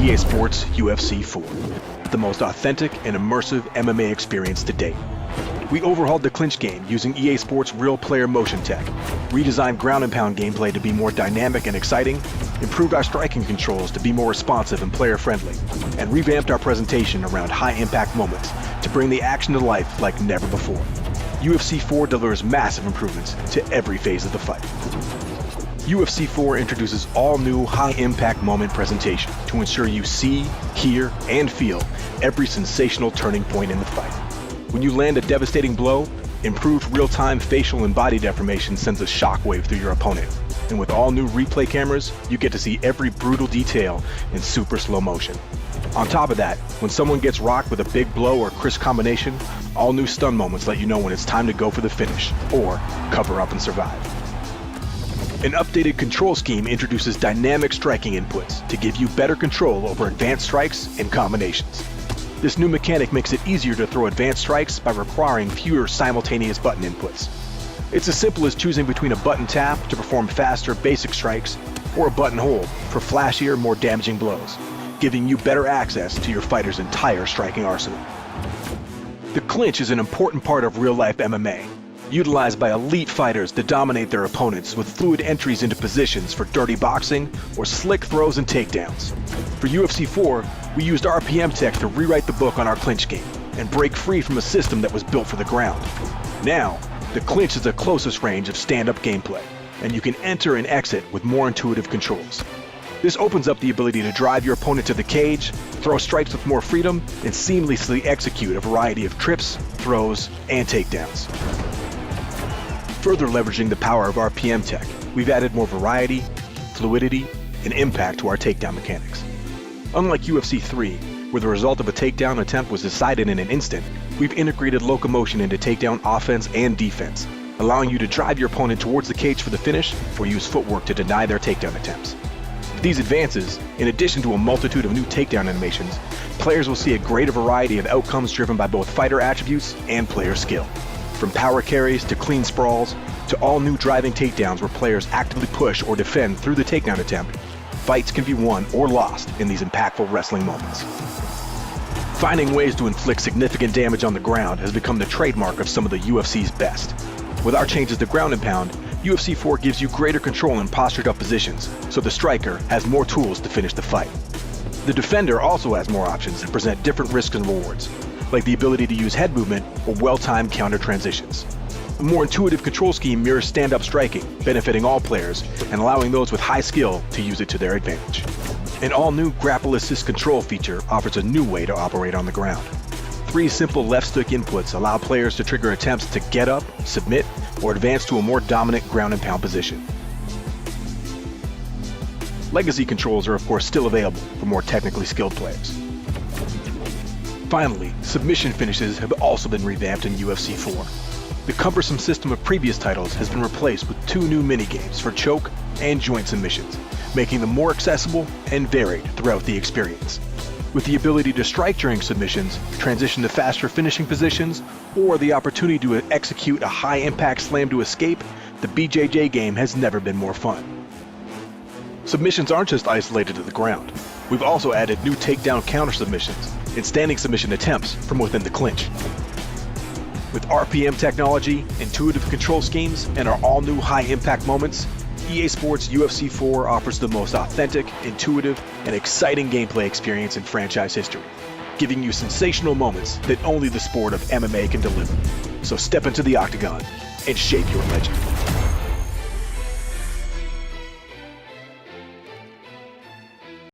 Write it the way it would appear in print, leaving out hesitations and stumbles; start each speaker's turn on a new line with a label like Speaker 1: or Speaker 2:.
Speaker 1: EA Sports UFC 4, the most authentic and immersive MMA experience to date. We overhauled the clinch game using EA Sports real player motion tech, redesigned ground and pound gameplay to be more dynamic and exciting, improved our striking controls to be more responsive and player friendly, and revamped our presentation around high impact moments to bring the action to life like never before. UFC 4 delivers massive improvements to every phase of the fight. UFC 4 introduces all new high-impact moment presentation to ensure you see, hear, and feel every sensational turning point in the fight. When you land a devastating blow, improved real-time facial and body deformation sends a shockwave through your opponent. And with all new replay cameras, you get to see every brutal detail in super slow motion. On top of that, when someone gets rocked with a big blow or crisp combination, all new stun moments let you know when it's time to go for the finish, or cover up and survive. An updated control scheme introduces dynamic striking inputs to give you better control over advanced strikes and combinations. This new mechanic makes it easier to throw advanced strikes by requiring fewer simultaneous button inputs. It's as simple as choosing between a button tap to perform faster basic strikes or a button hold for flashier, more damaging blows, giving you better access to your fighter's entire striking arsenal. The clinch is an important part of real-life MMA, utilized by elite fighters to dominate their opponents with fluid entries into positions for dirty boxing or slick throws and takedowns. For UFC 4, we used RPM tech to rewrite the book on our clinch game and break free from a system that was built for the ground. Now, the clinch is the closest range of stand-up gameplay, and you can enter and exit with more intuitive controls. This opens up the ability to drive your opponent to the cage, throw strikes with more freedom, and seamlessly execute a variety of trips, throws, and takedowns. Further leveraging the power of RPM tech, we've added more variety, fluidity, and impact to our takedown mechanics. Unlike UFC 3, where the result of a takedown attempt was decided in an instant, we've integrated locomotion into takedown offense and defense, allowing you to drive your opponent towards the cage for the finish or use footwork to deny their takedown attempts. With these advances, in addition to a multitude of new takedown animations, players will see a greater variety of outcomes driven by both fighter attributes and player skill. From power carries to clean sprawls, to all new driving takedowns where players actively push or defend through the takedown attempt, fights can be won or lost in these impactful wrestling moments. Finding ways to inflict significant damage on the ground has become the trademark of some of the UFC's best. With our changes to ground and pound, UFC 4 gives you greater control in postured up positions, so the striker has more tools to finish the fight. The defender also has more options that present different risks and rewards, like the ability to use head movement or well-timed counter transitions. A more intuitive control scheme mirrors stand-up striking, benefiting all players and allowing those with high skill to use it to their advantage. An all-new grapple assist control feature offers a new way to operate on the ground. 3 simple left stick inputs allow players to trigger attempts to get up, submit, or advance to a more dominant ground and pound position. Legacy controls are of course still available for more technically skilled players. Finally, submission finishes have also been revamped in UFC 4. The cumbersome system of previous titles has been replaced with 2 new minigames for choke and joint submissions, making them more accessible and varied throughout the experience. With the ability to strike during submissions, transition to faster finishing positions, or the opportunity to execute a high-impact slam to escape, the BJJ game has never been more fun. Submissions aren't just isolated to the ground. We've also added new takedown counter submissions and standing submission attempts from within the clinch. With RPM technology, intuitive control schemes, and our all-new high-impact moments, EA Sports UFC 4 offers the most authentic, intuitive, and exciting gameplay experience in franchise history, giving you sensational moments that only the sport of MMA can deliver. So step into the octagon and shape your legend.